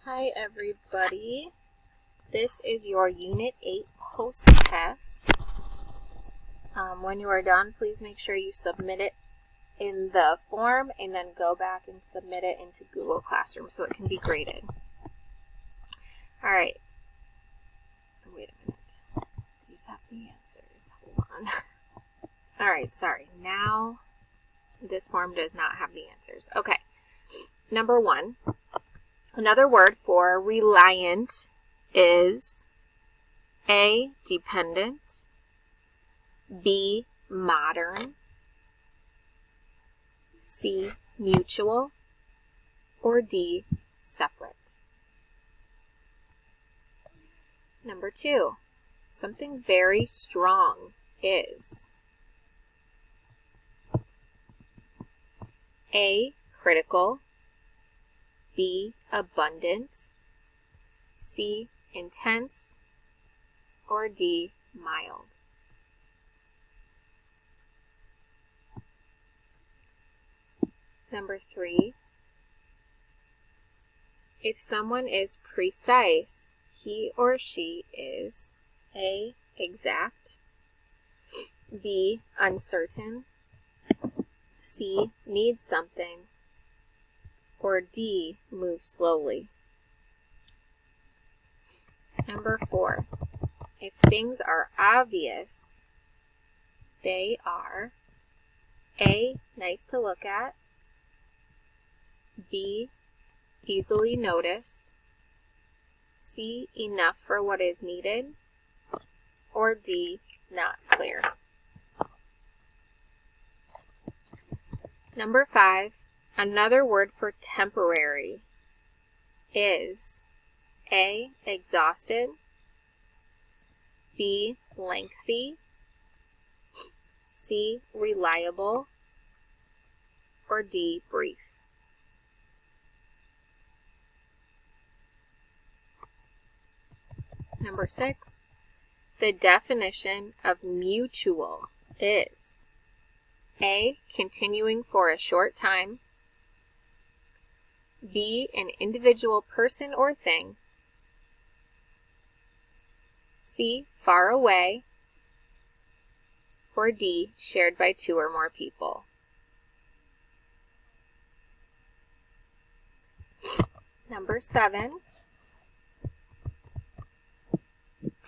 Hi everybody, this is your Unit 8 post-test. When you are done, please make sure you submit it in the form and then go back and submit it into Google Classroom so it can be graded. Alright, wait a minute, these have the answers, hold on. Alright, sorry, now this form does not have the answers. Okay, number 1. Another word for reliant is A, dependent, B, modern, C, mutual, or D, separate. Number 2, something very strong is A, critical, B, abundant, C, intense, or D, mild. Number 3, if someone is precise, he or she is A, exact, B, uncertain, C, needs something, or D, move slowly. Number 4, if things are obvious, they are A, nice to look at, B, easily noticed, C, enough for what is needed, or D, not clear. Number 5, another word for temporary is A, exhausted, B, lengthy, C, reliable, or D, brief. Number 6, the definition of mutual is A, continuing for a short time, B, an individual person or thing, C, far away, or D, shared by 2 or more people. Number 7,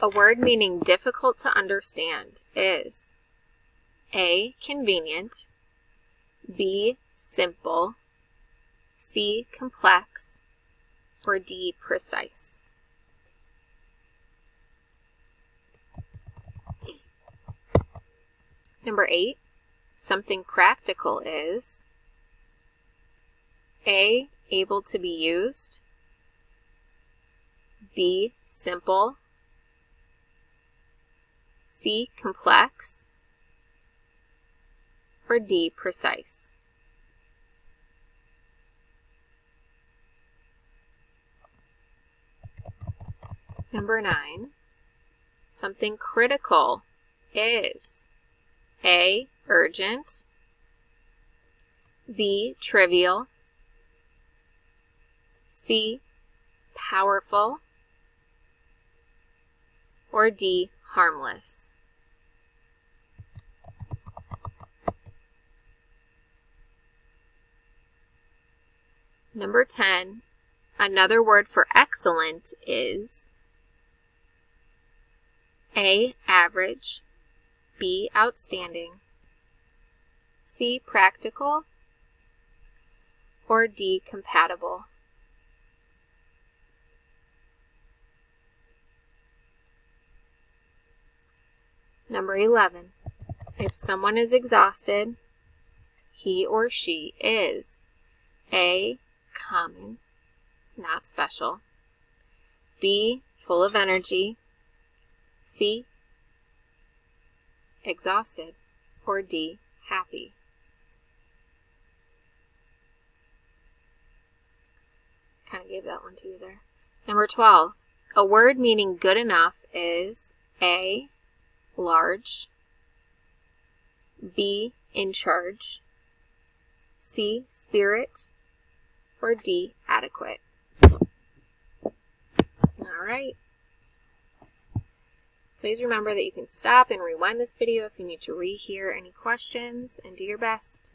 a word meaning difficult to understand is A, convenient, B, simple, C, complex, or D, precise. Number 8, something practical is A, able to be used, B, simple, C, complex, or D, precise. Number 9, something critical is A, urgent, B, trivial, C, powerful, or D, harmless. Number 10, another word for excellent is A, average, B, outstanding, C, practical, or D, compatible. Number 11, if someone is exhausted, he or she is A, common, not special, B, full of energy, C, exhausted, or D, happy. Kind of gave that one to you there. Number 12, a word meaning good enough is A, large, B, in charge, C, spirit, or D, adequate. Alright. Please remember that you can stop and rewind this video if you need to rehear any questions, and do your best.